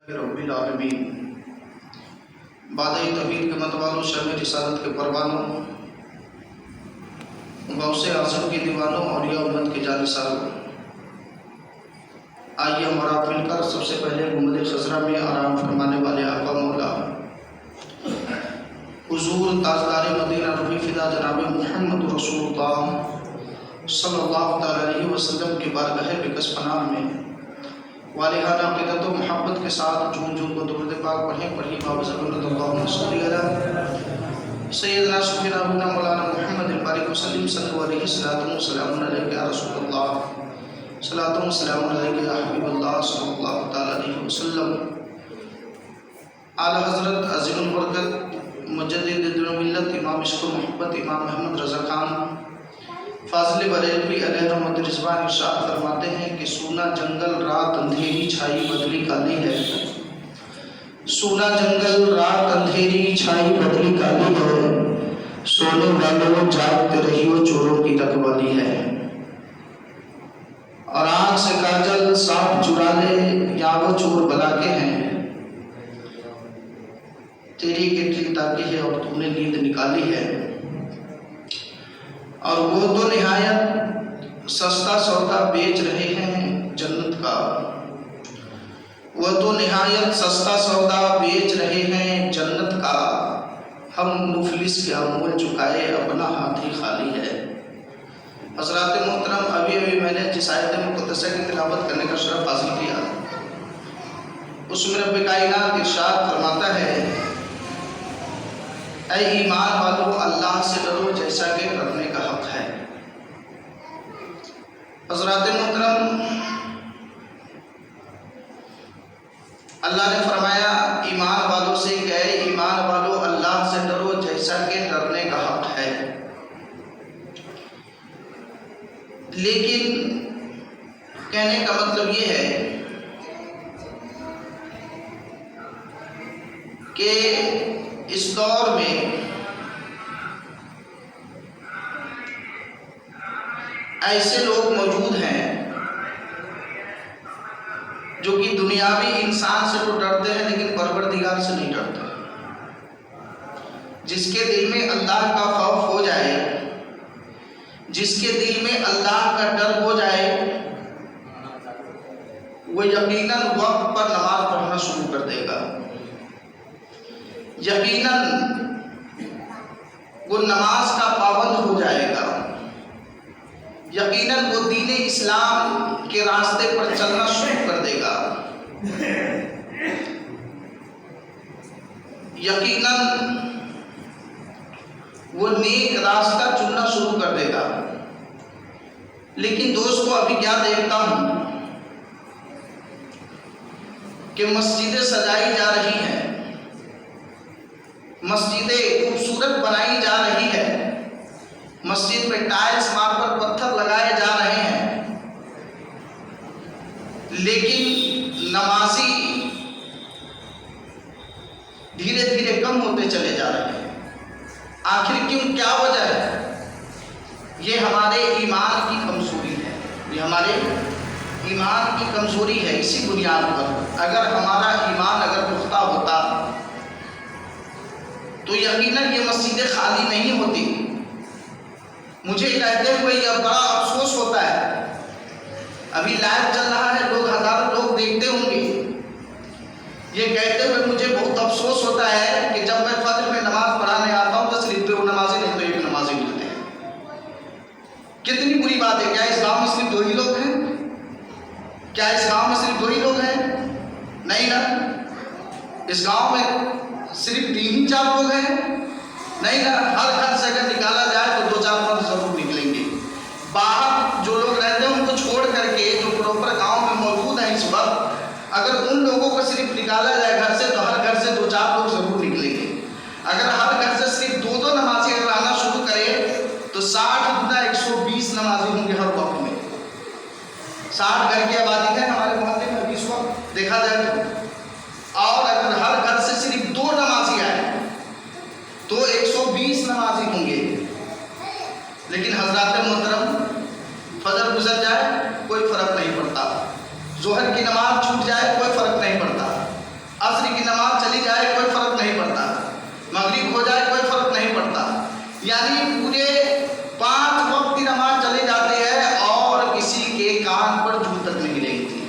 رب العالمین بادۂ توحید کے متوالوں شرم رسالت کے پروانوں غوث اعظم کے دیوانوں اور یا امت کے جانثاروں، آئیے ہم اور آپ مل کر سب سے پہلے گنبد خضرا میں آرام فرمانے والے آقا مولا حضور تاجدار مدینہ روح فدا جناب محمد رسول اللہ صلی اللہ تعالیٰ علیہ وسلم کی بارگاہ بکس پناہ میں والہانہ عقیدت و محبت کے ساتھ جھوم جھوم کو درود پاک پڑھی بابزبنت اللہم صلی علی سیدنا سبحانہ ابونا مولانا محمد البارک وسلم صلی اللہ علیہ وسلم علیہ یا رسول اللہ صلاۃ و سلام علیہ یا حبیب اللہ صلی اللہ تعالیٰ علیہ وسلم۔ اعلیٰ حضرت عظیم البرکت مجدد دین و ملت امام عشق و محبت امام محمد رضا خان فاضل بریلوی علیہ رحمت رضوان ارشاد فرماتے ہیں کہ سونا جنگل رات اندھیری چھائی بدلی کالی ہے، سونا جنگل رات اندھیری چھائی بدلی کالی ہے، سونے والوں جاگتے رہیو چوروں کی رکھوالی ہے، اور آنکھ سے کاجل سانپ چرا لے یا وہ چور بلا کے ہیں، تیری کٹری تاکی ہے اور تو نے نیند نکالی ہے، اور وہ تو نہایت سستا سودا بیچ رہے ہیں جنت کا، وہ تو نہایت سستا سودا بیچ رہے ہیں جنت کا، ہم مفلس کیا منہ چکائے اپنا ہاتھ ہی خالی ہے۔ حضرات محترم، ابھی میں نے جس آیت مقدسہ کی تلاوت کرنے کا شرف حاصل کیا، اس میں رب کائنات ارشاد فرماتا ہے اے ایمان والو اللہ سے ڈرو جیسا کہ ڈرنے کا حق ہے۔ حضرات محترم، اللہ نے فرمایا ایمان والوں سے کہ اے ایمان والو اللہ سے ڈرو جیسا کہ ڈرنے کا حق ہے، لیکن کہنے کا مطلب یہ ہے کہ اس دور میں ایسے لوگ موجود ہیں جو کہ دنیاوی انسان سے تو ڈرتے ہیں لیکن پروردگار سے نہیں ڈرتے۔ جس کے دل میں اللہ کا خوف ہو جائے، جس کے دل میں اللہ کا ڈر ہو جائے، وہ یقیناً وقت پر نماز پڑھنا شروع کر دے گا، یقیناً وہ نماز کا پابند ہو جائے گا، یقیناً وہ دین اسلام کے راستے پر چلنا شروع کر دے گا، یقیناً وہ نیک راستہ چننا شروع کر دے گا۔ لیکن دوستو، ابھی کیا دیکھتا ہوں کہ مسجدیں سجائی جا رہی ہیں، مسجدیں خوبصورت بنائی جا رہی ہے، مسجد پہ ٹائلز ماربل پتھر لگائے جا رہے ہیں، لیکن نمازی دھیرے دھیرے کم ہوتے چلے جا رہے ہیں۔ آخر کیوں؟ کیا وجہ ہے؟ یہ ہمارے ایمان کی کمزوری ہے، یہ ہمارے ایمان کی کمزوری ہے۔ اسی بنیاد پر اگر ہمارا ایمان اگر پختہ ہوتا تو یقیناً یہ مسجدیں خالی نہیں ہوتی۔ مجھے کہتے ہوئے یہ بڑا افسوس ہوتا ہے، ابھی لائیو چل رہا ہے، لوگ ہزاروں لوگ دیکھتے ہوں گے، یہ کہتے ہوئے مجھے بہت افسوس ہوتا ہے کہ جب میں فجر میں نماز پڑھانے آتا ہوں تو صرف دو نمازی نہیں تو ایک نمازی ملتے ہیں۔ کتنی بری بات ہے! کیا اس گاؤں میں صرف دو ہی لوگ ہیں؟ کیا اس گاؤں میں صرف دو ہی لوگ ہیں؟ نہیں نا، اس گاؤں میں صرف 3-4 لوگ ہیں؟ نہیں نا، ہر گھر سے اگر نکالا جائے تو 2-4 ضرور نکلیں گے۔ باہر جو لوگ رہتے ہیں ان کو چھوڑ کر کے جو پراپر گاؤں میں موجود ہیں اس وقت، اگر ان لوگوں کو صرف نکالا جائے گھر سے تو ہر گھر سے 2-4 لوگ ضرور نکلیں گے۔ اگر ہر گھر سے صرف 2 نمازی اگر آنا شروع کرے تو 60×120 نمازی ہوں گے ہر وقت میں۔ 60 گھر کی آبادی ہے ہمارے محلے میں اس وقت دیکھا جائے تو، اور اگر ہر گھر سے صرف 2 نمازی آئے تو 120 نمازی ہوں گے۔ لیکن حضرات محترم، فجر گزر جائے کوئی فرق نہیں پڑتا، ظہر کی نماز چھوٹ جائے کوئی فرق نہیں پڑتا، یعنی پورے 5 وقت کی نماز چلی جاتی ہے اور کسی کے کان پر جھوٹ تک نہیں رہتی.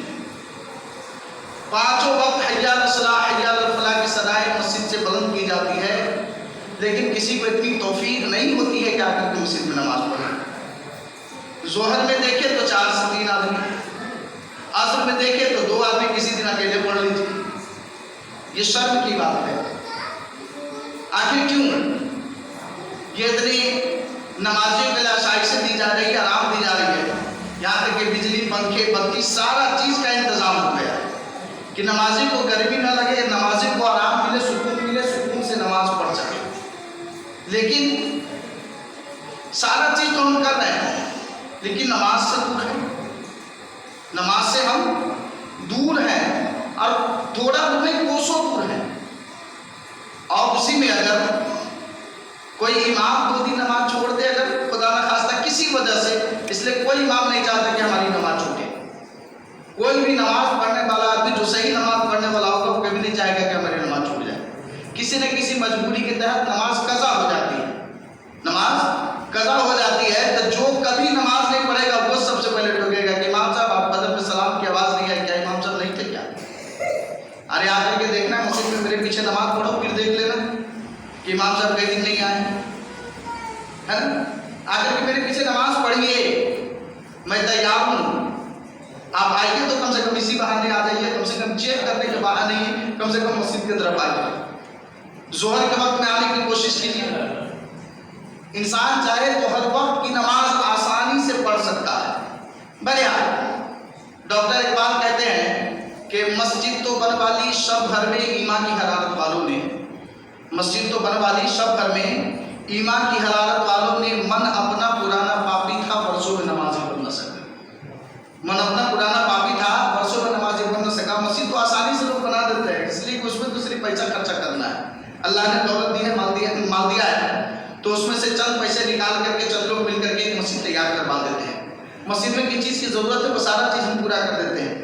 5 وقت حی علی الصلاۃ حی علی الفلاح کی صدائیں مسجد سے بلند کی جاتی ہے، لیکن کسی کو اتنی توفیق نہیں ہوتی ہے کہ آ کر کے مسجد میں نماز پڑھے. ظہر میں دیکھے تو 4 سے 3 آدمی، عصر میں دیکھے تو 2 آدمی کسی دن اکیلے پڑھ لیجیے. یہ شرم کی بات ہے. آخر کیوں یہ اتنی نمازیں بلا شائشت دی جا رہی ہے، آرام دی جا رہی ہے، یہاں تک کہ بجلی پنکھے بتی سارا چیز کا انتظام ہو گیا کہ نمازی کو گرمی نہ لگے، نمازی کو آرام ملے، سکون سے نماز پڑھ سکے. لیکن سارا چیز تو ہم کر رہے ہیں، لیکن نماز سے دور ہے. نماز سے ہم دور ہیں اور تھوڑا دور ہے، کوسوں دور ہے. اور اسی میں اگر کوئی امام 2 دن نماز چھوڑ دے، اگر خدا نہ خواستہ کسی وجہ سے، اس لیے کوئی امام نہیں چاہتا کہ ہماری نماز چھوٹے. کوئی بھی نماز پڑھنے والا آدمی جو صحیح نماز پڑھنے والا ہوگا وہ کبھی نہیں چاہے گا کہ ہماری نماز چھوٹ جائے. کسی نہ کسی مجبوری کے تحت نماز قضا ہو جاتی ہے. نماز قضا ہو جاتی ہے تو جو کبھی نماز نہیں پڑھے گا وہ سب سے پہلے ٹوکے گا کہ امام صاحب آپ فجر میں سلام کی آواز نہیں آئی کیا؟ امام صاحب نہیں تھے کیا؟ ارے آ کر کے دیکھنا ہے مسجد میں میرے پیچھے نماز پڑھو، پھر دیکھ لینا کہ امام صاحب کئی دن نہیں آئے ہے نا. آ کر کے میرے پیچھے نماز پڑھیے، میں تیار ہوں. آپ آئیے تو کم سے کم اسی بہانے آ جائیے، کم سے کم چیک کرنے کے بہانے ہی کم سے کم مسجد کی طرف آئیے. ظہر کے وقت میں آنے کی کوشش کیجیے. انسان چاہے تو ہر وقت کی نماز آسانی سے پڑھ سکتا ہے. بہرحال ڈاکٹر اقبال کہتے ہیں کہ مسجد تو بنوالی شب بھر میں ایمان کی حرارت والوں نے، مسجد تو بنوالی شب بھر میں ایمان کی حرارت والوں نے، من اپنا پرانا پاپی تھا برسوں میں نمازی بن نہ سکا. من اپنا پرانا پاپی تھا برسوں میں نمازی بن نہ سکا. مسجد تو آسانی سے لوگ بنا دیتے ہیں، اس لیے کہ اس میں تو صرف پیسہ خرچہ کرنا ہے. اللہ نے دولت دی ہے، مال دیا ہے، تو اس میں سے چند پیسے نکال کر کے چند لوگ مل کر کے ایک مسجد تیار کروا دیتے ہیں. مسجد میں کس چیز کی ضرورت ہے وہ سارا چیز ہم پورا کر دیتے ہیں.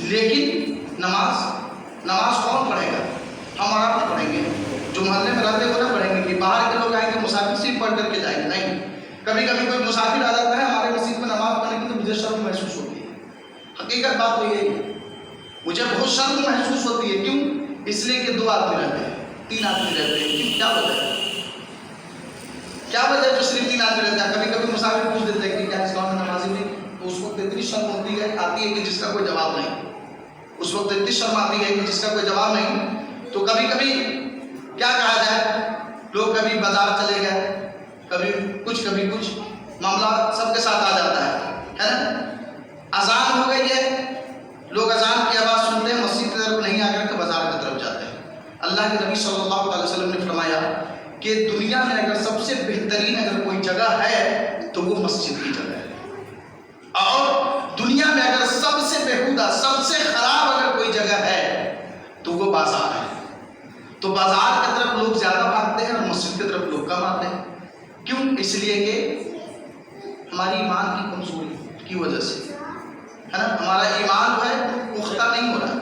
لیکن نماز کون پڑھے گا؟ ہم اور آپ پڑھیں گے. جو محلے میں رہتے وہ نہ پڑھیں گے کہ باہر کے لوگ آئیں گے مسافر صرف پڑھ کر کے جائیں گے. نہیں، کبھی کبھی کوئی مسافر آ جاتا ہے ہمارے مسجد میں نماز پڑھنے کی تو مجھے شرم محسوس ہوتی ہے. حقیقت بات تو یہی ہے، مجھے بہت شرم محسوس ہوتی ہے. کیوں؟ اس لیے کہ 2 آدمی رہتے ہیں، 3 آدمی رہتے ہیں. کیوں؟ کیا وجہ ہے؟ کیا وجہ ہے جو صرف 3 آدمی رہتا ہے؟ کبھی کبھی مسافر پوچھ دیتے ہیں کہ کیا اسلام میں نمازی نہیں؟ تو اس وقت اتنی شرم ہوتی ہے آتی ہے کہ جس کا کوئی جواب نہیں. اس وقت اتنی شرم آتی ہے کہ جس کا کوئی جواب نہیں. تو کبھی کبھی کیا کہا جائے، لوگ کبھی بازار چلے گئے، کبھی کچھ معاملہ سب کے ساتھ آ جاتا ہے نا. اذان ہو گئی ہے، لوگ اذان کی آواز سنتے ہیں، مسجد کی طرف نہیں آ کر کے بازار کی طرف جاتے ہیں. اللہ کے نبی صلی اللہ علیہ وسلم نے فرمایا کہ دنیا میں اگر سب سے بہترین اگر کوئی جگہ ہے تو وہ مسجد کی جگہ ہے، اور دنیا میں اگر سب سے بےہودہ سب سے خراب اگر کوئی جگہ ہے تو وہ بازار ہے. تو بازار کی طرف لوگ زیادہ بھاگتے ہیں اور مسجد کی طرف لوگ کم آتے ہیں. کیوں؟ اس لیے کہ ہماری ایمان کی کمزوری کی وجہ سے ہے نا. ہمارا ایمان جو ہے پختہ نہیں ہو رہا،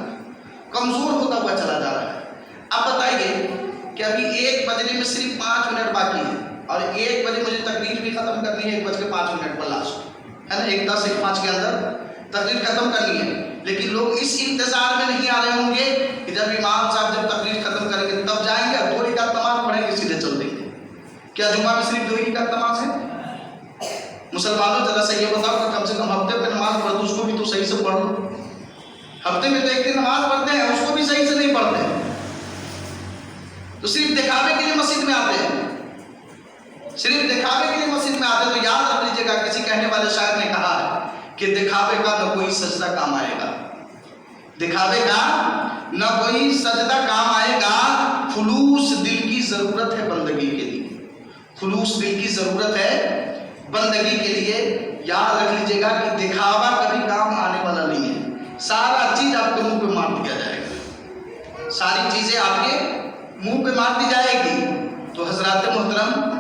کمزور ہوتا ہوا چلا جا رہا ہے. اب بتائیے کہ ابھی 1 بجنے میں صرف 5 منٹ باقی ہے اور 1 بجے مجھے تقریر بھی ختم کرنی ہے 1:05 پر لاسٹ ہے نا. 1:10 سے 5 کے اندر تقریر ختم کرنی ہے. لیکن لوگ اس انتظار میں نہیں آ رہے ہوں گے کہ جب امام صاحب جب تقریر ختم کریں گے تب جائیں گے اور 2 رکعت نماز پڑھیں گے سیدھے چل دیں گے. کیا جمعہ میں صرف 2 رکعت نماز ہے؟ مسلمانوں ذرا سے یہ بتاؤ کہ کم سے کم ہفتے میں نماز پڑھ دو، اس کو بھی تو صحیح سے پڑھ لو. ہفتے میں تو 1 دن نماز پڑھتے ہیں، اس کو بھی صحیح سے نہیں پڑھتے ہیں. تو صرف دکھاوے کے لیے مسجد میں آتے ہیں، صرف دکھاوے کے لیے مسجد میں آتے ہیں. تو یاد رکھ لیجیے گا، کسی کہنے والے شاعر نے کہا ہے کہ دکھاوے کا نہ کوئی سجدہ کام آئے گا، دکھاوے کا نہ کوئی سجدہ کام آئے گا. خلوص دل کی ضرورت ہے بندگی کے لیے، خلوص دل کی ضرورت ہے بندگی کے لیے. یاد رکھ لیجیے گا کہ دکھاوا کبھی کام آنے والا نہیں ہے. سارا چیز آپ کے منہ پہ مار دیا جائے گا، ساری چیزیں آپ کے منہ پہ مار دی جائے گی. تو حضرات محترم،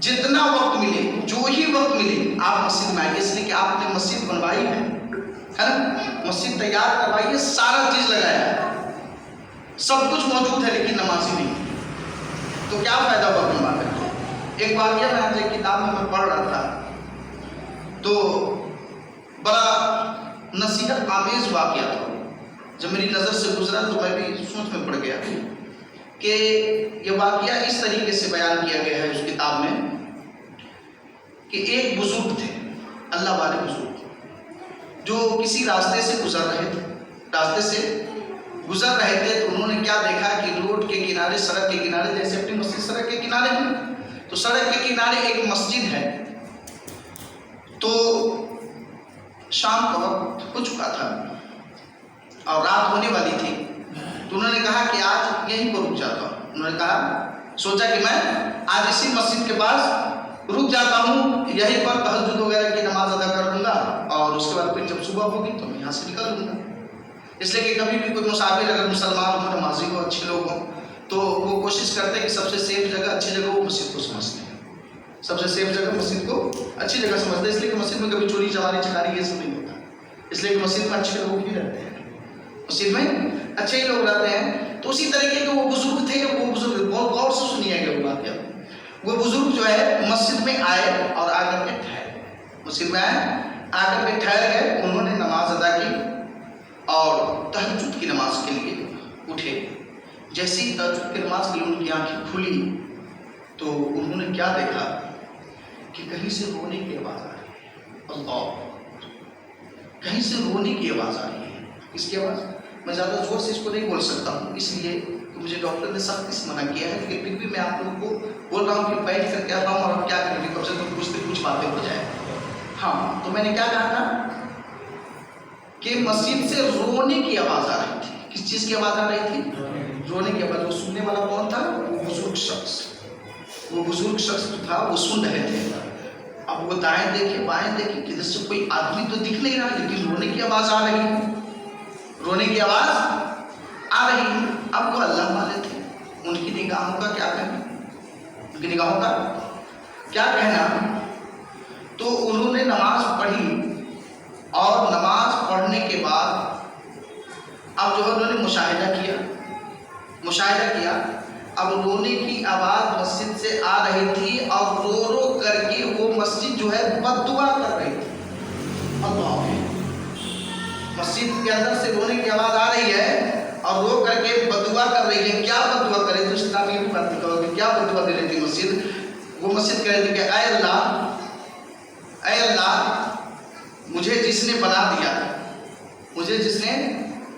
جتنا وقت ملے، جو ہی وقت ملے، آپ مسجد میں آئیے. اس لیے کہ آپ نے مسجد بنوائی ہے نا، مسجد تیار کروائی ہے، سارا چیز لگایا ہے، سب کچھ موجود ہے، لیکن نمازی نہیں. تو کیا فائدہ ہوا بنوا کر کے؟ ایک واقعہ میں آج ایک کتاب میں پڑھ رہا تھا تو بڑا نصیحت آمیز واقعہ تھا. جب میری نظر سے گزرا تو میں بھی سوچ میں پڑ گیا کہ یہ واقعہ اس طریقے سے بیان کیا گیا ہے اس کتاب میں کہ ایک بزرگ تھے، اللہ والے بزرگ، جو کسی راستے سے گزر رہے تھے. تو انہوں نے کیا دیکھا کہ روڈ کے کنارے، سڑک کے کنارے، جیسے اپنی مسجد سڑک کے کنارے میں، تو سڑک کے کنارے ایک مسجد ہے. تو شام کا وقت ہو چکا تھا اور رات ہونے والی تھی. تو انہوں نے کہا کہ آج یہیں پر رک جاتا ہوں. انہوں نے سوچا کہ میں آج اسی مسجد کے پاس رک جاتا ہوں، یہیں پر تہجد وغیرہ کی نماز ادا کر لوں گا اور اس کے بعد پھر جب صبح ہوگی تو میں یہاں سے نکل لوں گا. اس لیے کہ کبھی بھی کوئی مسافر اگر مسلمان ہو، نمازی ہو، اچھے لوگ ہوں، تو وہ کوشش کرتے ہیں کہ سب سے سیف جگہ، اچھی جگہ وہ مسجد کو سمجھتے ہیں. سب سے سیف جگہ مسجد کو اچھی جگہ سمجھتے ہیں. اس لیے کہ مسجد میں کبھی چوری چماری چکاری یہ سب نہیں ہوتا. اس لیے کہ مسجد میں اچھے لوگ ہی رہتے ہیں، مسجد میں اچھے ہی لوگ رہتے ہیں. تو اسی طریقے کے وہ بزرگ تھے. وہ بزرگ بہت غور سے سنیے گا وہ بات. وہ بزرگ جو ہے مسجد میں آئے اور آ کر کے ٹھہر گئے. مسجد میں آئے، آ کر کے ٹھہر گئے. انہوں نے نماز ادا کی اور تہجد کی نماز کے لیے اٹھے. جیسی تہجد کی نماز کے لیے ان کی آنکھیں کھلی تو انہوں نے کیا دیکھا کہ کہیں سے رونے کی آواز آ رہی ہے. اللہ، کہیں سے رونے کی آواز آ رہی ہے. کس کی آواز؟ میں زیادہ زور سے اس کو نہیں بول سکتا ہوں، اس لیے کہ مجھے ڈاکٹر نے سختی سے منع کیا ہے. لیکن پھر بھی میں آپ لوگوں کو بول رہا ہوں کہ بیٹھ کر کے آتا ہوں اور کیا کریں گے، کم سے کم کچھ باتیں ہو جائیں. ہاں، تو میں نے کیا کہا تھا کہ مسجد سے رونے کی آواز آ رہی تھی. کس چیز کی آواز آ رہی تھی؟ رونے کی آواز. وہ سننے والا کون تھا؟ وہ بزرگ شخص. وہ بزرگ شخص جو تھا وہ سن رہے تھے. اب وہ دائیں دیکھے بائیں دیکھے، کدھر سے کوئی آدمی تو دکھ نہیں رہا، لیکن رونے کی آواز آ رہی ہے. رونے کی آواز آ رہی ہے. اب وہ اللہ والے تھے، ان کی نگاہوں کا کیا کہنا، ان کی نگاہوں کا کیا کہنا. تو انہوں نے نماز پڑھی اور نماز پڑھنے کے بعد اب جو ہے انہوں نے مشاہدہ کیا. اب رونے کی آواز مسجد سے آ رہی تھی اور رو رو کر کے وہ مسجد جو ہے بد دعا کر رہی تھی. اللہ، مسجد کے اندر سے رونے کی آواز آ رہی ہے اور رو کر کے بد دعا کر رہی ہے. کیا بد دعا کرے تو اسلامی بھی بات نہیں کرو کہ کیا بد دعا دے رہی تھی مسجد. وہ مسجد کہہ رہی تھی کہ اے اللہ، مجھے جس نے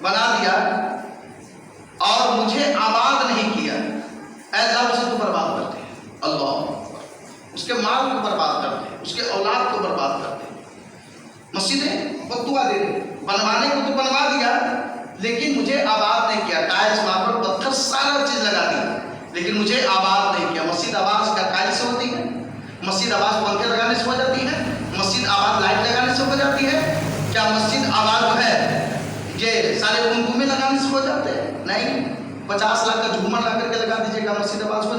بنا دیا اور مجھے آباد نہیں کیا، اے اللہ اسے تو برباد کرتے ہیں. اللہ، اس کے مال کو برباد کرتے ہیں، اس کے اولاد کو برباد کرتے ہیں. مسجدیں بد دعا دے رہے، بنوانے کو تو بنوا دیا لیکن مجھے آباد نہیں کیا. ٹائلس، ماربل، پتھر سارا چیز لگا دیا لیکن مجھے آباد نہیں کیا. مسجد آباد کا ٹائل سے ہوتی ہے، مسجد آباد پنکھے لگانے سے ہو جاتی ہے، مسجد آباد لائٹ لگانے سے ہو جاتی ہے. کیا مسجد آباد جو ہے یہ سارے گمگمے لگانے سے ہو جاتے ہیں؟ نہیں. 50 لاکھ کا جھومر لا کر کے لگا دیجیے گا، مسجد آباد ہو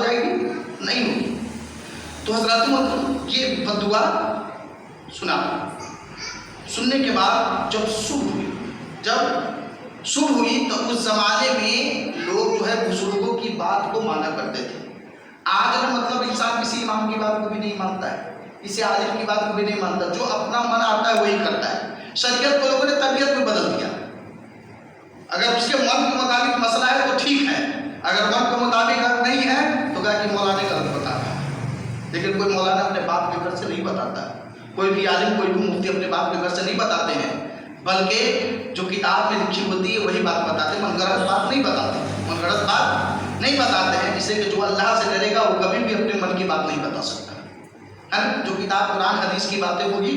جائے گی؟ نہیں ہوگی. تو حضرات محترم، یہ بد دعا سننے کے بعد جب صبح ہوئی تو اس زمانے میں لوگ جو ہے بزرگوں کی بات کو مانا کرتے تھے. آج مطلب انسان کسی امام کی بات کو بھی نہیں مانتا ہے، کسی عالم کی بات کو بھی نہیں مانتا. جو اپنا من آتا ہے وہی کرتا ہے. شریعت کو لوگوں نے طبیعت میں بدل دیا. اگر اس کے من کے مطابق مسئلہ ہے تو ٹھیک ہے، اگر من کے مطابق نہیں ہے تو کہا کہ مولانا غلط بتا رہا ہے. لیکن کوئی مولانا اپنے باپ کے گھر سے نہیں بتاتا، کوئی بھی عالم، کوئی بھی مفتی اپنے باپ کے گھر سے نہیں بتاتے ہیں، بلکہ جو کتاب میں لکھی ہوتی ہے وہی بات بتاتے ہیں. من گھڑت بات نہیں بتاتے ہیں. اس لیے کہ جو اللہ سے ڈرے گا وہ کبھی بھی اپنے من کی بات نہیں بتا سکتا ہے. جو کتاب قرآن حدیث کی باتیں ہوگی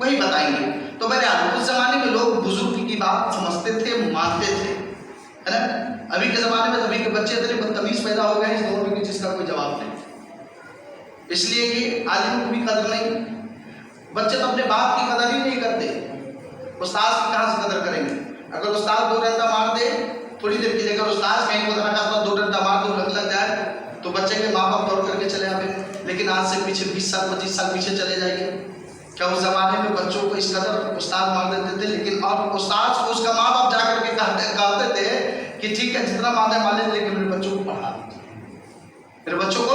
وہی بتائیں گے. تو بہرحال اس زمانے میں لوگ بزرگ کی بات سمجھتے تھے، مانتے تھے، ہے نا. ابھی کے زمانے میں ابھی کے بچے اتنے بدتمیز پیدا ہو گئے اس دور میں جس کا کوئی جواب نہیں. اس لیے کہ عالم کو بھی قدر نہیں. بچے تو اپنے باپ کی قدر ہی نہیں کرتے. استاد کی کہاں سے قدر کریں گے؟ اگر استاد 2 ڈنڈا مار دے تھوڑی دیر کے لیے، اگر استاد کہیں کو رکھا 2 ڈنڈا مار دو لگ جائے تو بچے کے ماں باپ دوڑ کر کے چلے آئے. لیکن آج سے پیچھے 20 سال 25 سال پیچھے چلے جائیے. کیا اس زمانے میں بچوں کو اس قدر استاد مار دیتے تھے؟ لیکن اور استاد کو اس کا ماں باپ جا کر کے کہتے تھے کہ ٹھیک ہے جتنا مارنے والے، لیکن میرے بچوں کو پڑھا دیجیے، میرے بچوں کو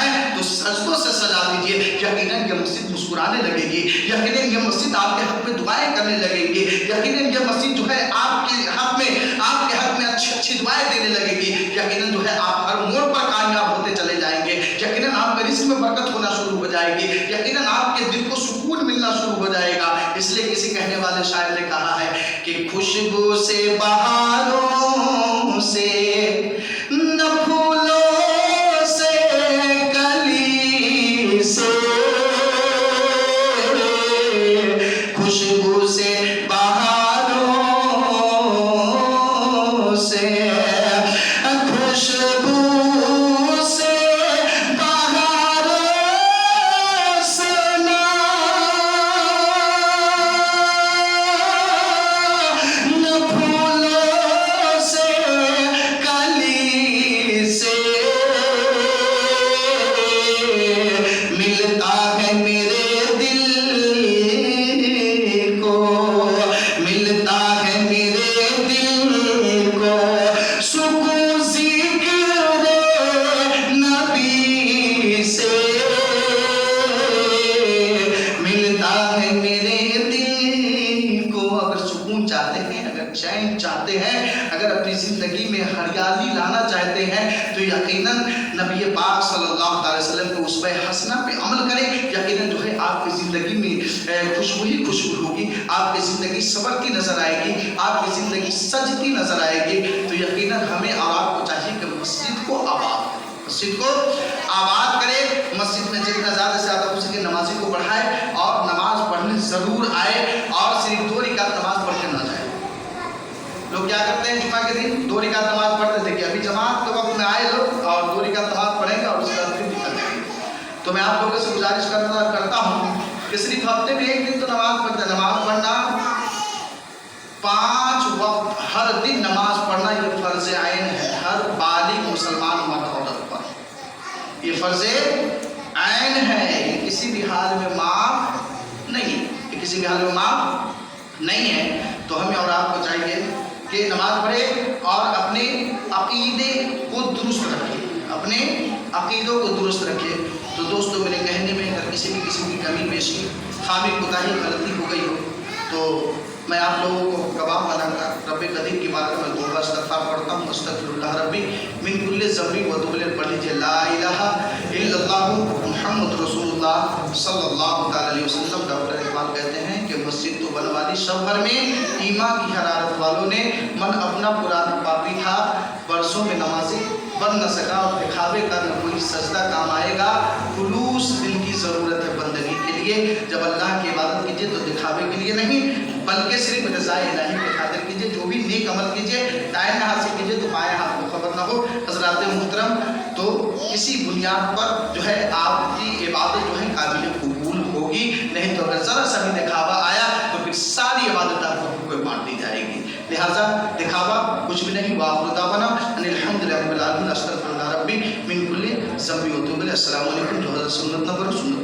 ہے تو سجدوں سے سجا دیجئے، یقیناً یہ مسجد مسکرانے لگے گی، یقیناً یہ مسجد آپ کے حق میں دعائیں کرنے لگے گی، یقیناً یہ مسجد جو ہے آپ کے حق میں اچھی دعائیں دینے لگے گی، یقیناً جو ہے آپ ہر موڑ پر کامیاب ہوتے چلے جائیں گے، یقیناً آپ کے رزق میں برکت ہونا شروع ہو جائے گی، یقیناً آپ کے دل کو سکون ملنا شروع ہو جائے گا۔ اس لیے کسی کہنے والے شاعر نے کہا ہے کہ خوشبو سے بہاروں سے نہ پھولوں سے کلی سے، خوشبو سے بہاروں سے، خوشبو سے بہاروں سے نہ پھولوں سے کلی سے ملتا ہے میرے دل کو، ملتا ہے میرے دل کو سکون ذکر نبی سے، ملتا ہے میرے دل کو۔ اگر سکون چاہتے ہیں، اگر چین چاہتے ہیں، اگر اپنی زندگی میں ہریالی لانا چاہتے ہیں تو یقیناً نبی پاک صلی اللہ علیہ وسلم کے اسوہ حسنہ پہ عمل کریں، یقیناً جو ہے آپ کی زندگی میں خوشبو ہی خوشبو ہوگی، آپ کی زندگی سنورتی نظر آئے گی، آپ کی زندگی سجتی نظر آئے گی۔ تو یقیناً ہمیں اور آپ کو چاہیے کہ مسجد کو آباد کرے، مسجد میں جتنا زیادہ سے زیادہ ہو سکے نمازی کو بڑھائے اور نماز پڑھنے ضرور آئے، اور صرف 2 رکعت نماز پڑھ کے نہ جائے۔ لوگ کیا کرتے ہیں جمعہ کے دن 2 رکعت نماز پڑھتے تھے کہ ابھی جماعت کے وقت میں آئے لوگ اور 2 رکعت نماز پڑھیں گے اور اس کے بعد پھر نکل جائیں گے۔ تو میں آپ لوگوں سے گزارش کرتا ہوں کہ صرف ہفتے میں 1 دن تو نماز پڑھتے، نماز پڑھنا 5 وقت ہر دن نماز پڑھنا یہ فرض عین ہے ہر بالغ مسلمان مرد عورت پر، یہ فرض عین ہے، یہ کسی بھی حال میں معاف نہیں، یہ کسی بھی حال میں معاف نہیں ہے۔ تو ہمیں اور آپ کو چاہیے کہ نماز پڑھے اور اپنے عقیدے کو درست رکھے، اپنے عقیدوں کو درست رکھے۔ تو دوستو میرے کہنے میں اگر کسی بھی قسم کی کمی بیشی، خامی کوتاہی غلطی ہو گئی ہو تو میں آپ لوگوں کو گواہ بنا کر رب قدیم کی بارگاہ میں توبہ استغفار پڑھتا ہوں۔ استغفر اللہ ربی من کل ذنب و توب، پڑھ لیجیے لا الہ الا اللہ محمد رسول اللہ صلی اللہ تعالی علیہ وسلم۔ ڈاکٹر اقبال کہتے ہیں کہ مسجد تو بنوالی شب بھر میں، ایمان کی حرارت والوں نے من اپنا پرانا پاپی تھا، برسوں میں نمازی بن نہ سکا اور دکھاوے کا نہ کوئی سجدہ کام آئے گا۔ خلوص دل کی ضرورت ہے بندگی کے لیے، جب اللہ کی عبادت کیجیے تو دکھاوے کے لیے نہیں بلکہ صرف رضا الہی کی خاطر کیجیے۔ جو بھی نیک عمل کیجیے دائیں ہاتھ سے کیجیے تو بائیں ہاتھ کو خبر نہ ہو۔ حضرات محترم، تو اسی بنیاد پر جو ہے آپ کی عبادت جو ہے قابل قبول ہوگی، نہیں تو اگر ذرا سا بھی دکھاوا آیا تو پھر ساری عبادت آپ کو بانٹ دی جائے گی۔ لہٰذا دکھاوا کچھ بھی نہیں۔ وآخر دعوانا ان الحمد للہ رب العالمین، استغفر اللہ ربی من کل ذنب و توب۔ السلام علیکم۔ جو حضرت سنت نمبر سنت